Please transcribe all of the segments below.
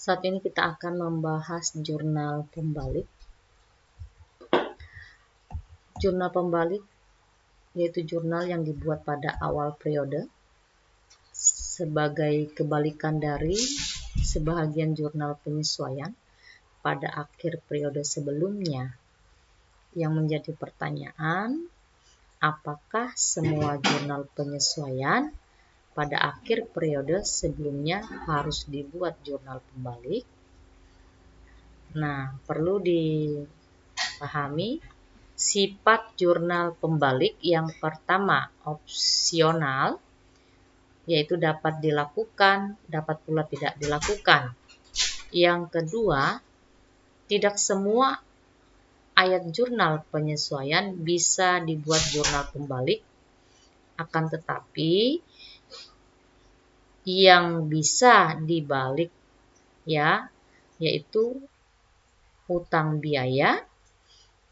Saat ini kita akan membahas jurnal pembalik. Jurnal pembalik yaitu jurnal yang dibuat pada awal periode sebagai kebalikan dari sebahagian jurnal penyesuaian pada akhir periode sebelumnya. Yang menjadi pertanyaan, apakah semua jurnal penyesuaian pada akhir periode sebelumnya harus dibuat jurnal pembalik? Nah, perlu dipahami sifat jurnal pembalik. Yang pertama, opsional, yaitu dapat dilakukan, dapat pula tidak dilakukan. Yang kedua, tidak semua ayat jurnal penyesuaian bisa dibuat jurnal pembalik, akan tetapi yang bisa dibalik yaitu hutang biaya,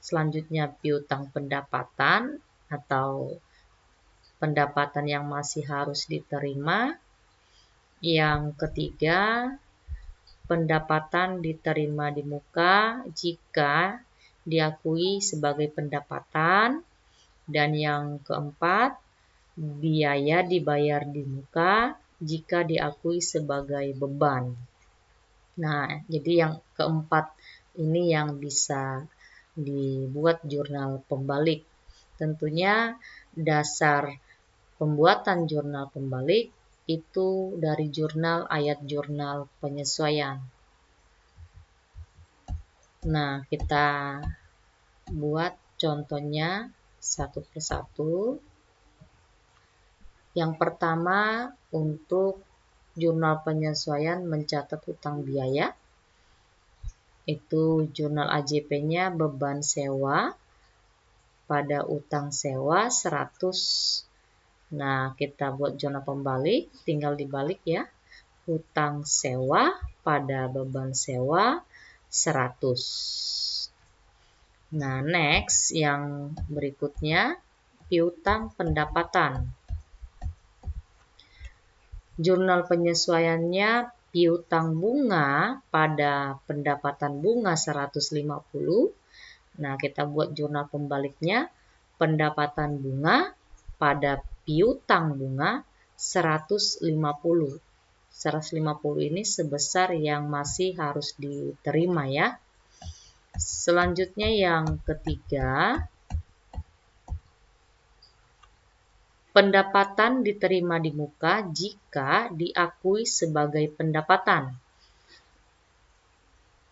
selanjutnya piutang pendapatan atau pendapatan yang masih harus diterima. Yang ketiga, pendapatan diterima di muka jika diakui sebagai pendapatan. Dan yang keempat, biaya dibayar di muka jika diakui sebagai beban. Nah, jadi yang keempat ini yang bisa dibuat jurnal pembalik. Tentunya dasar pembuatan jurnal pembalik itu dari jurnal ayat jurnal penyesuaian. Nah, kita buat contohnya satu persatu. Yang pertama, untuk jurnal penyesuaian mencatat hutang biaya. Itu jurnal AJP-nya beban sewa pada utang sewa 100. Nah, kita buat jurnal pembalik, tinggal dibalik ya. Hutang sewa pada beban sewa 100. Nah, next yang berikutnya, piutang pendapatan. Jurnal penyesuaiannya piutang bunga pada pendapatan bunga 150. Nah, kita buat jurnal pembaliknya, pendapatan bunga pada piutang bunga 150. 150 ini sebesar yang masih harus diterima ya. Selanjutnya yang ketiga, pendapatan diterima di muka jika diakui sebagai pendapatan.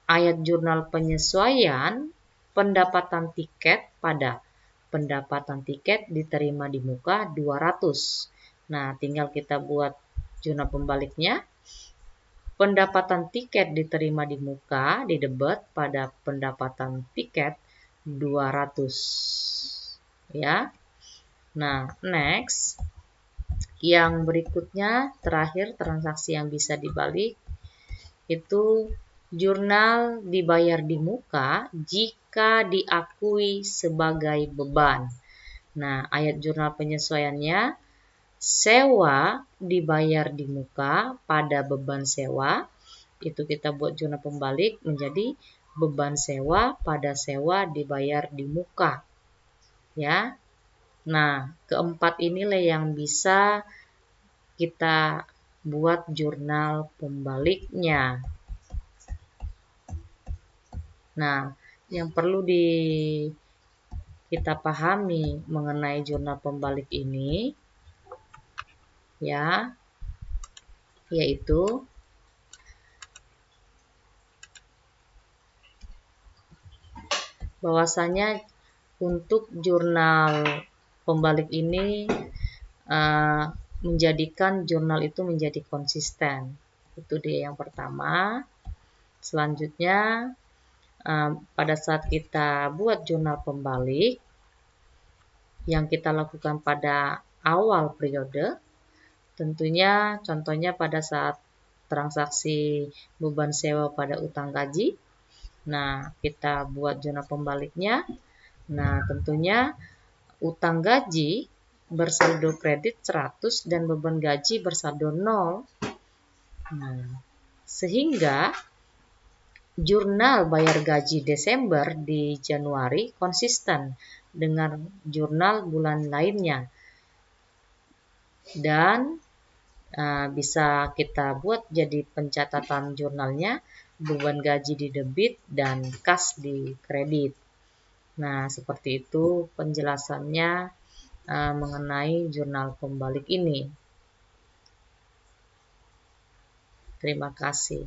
Ayat jurnal penyesuaian, pendapatan tiket pada pendapatan tiket diterima di muka 200. Nah, tinggal kita buat jurnal pembaliknya. Pendapatan tiket diterima di muka, di debit pada pendapatan tiket 200. Ya. Nah, next. Yang berikutnya, terakhir transaksi yang bisa dibalik, itu jurnal dibayar di muka jika diakui sebagai beban. Nah, ayat jurnal penyesuaiannya, sewa dibayar di muka pada beban sewa. Itu kita buat jurnal pembalik menjadi beban sewa pada sewa dibayar di muka. Ya. Nah, keempat inilah yang bisa kita buat jurnal pembaliknya. Nah, yang perlu kita pahami mengenai jurnal pembalik ini ya, yaitu bahwasanya untuk jurnal pembalik ini menjadikan jurnal itu menjadi konsisten. Itu dia yang pertama. Selanjutnya, pada saat kita buat jurnal pembalik, yang kita lakukan pada awal periode, tentunya contohnya pada saat transaksi beban sewa pada utang gaji. Nah, kita buat jurnal pembaliknya. Nah, tentunya utang gaji bersaldo kredit 100 dan beban gaji bersaldo 0. Nah, Sehingga jurnal bayar gaji Desember di Januari konsisten dengan jurnal bulan lainnya. Dan bisa kita buat jadi pencatatan jurnalnya, beban gaji di debit dan kas di kredit. Nah, seperti itu penjelasannya mengenai jurnal pembalik ini. Terima kasih.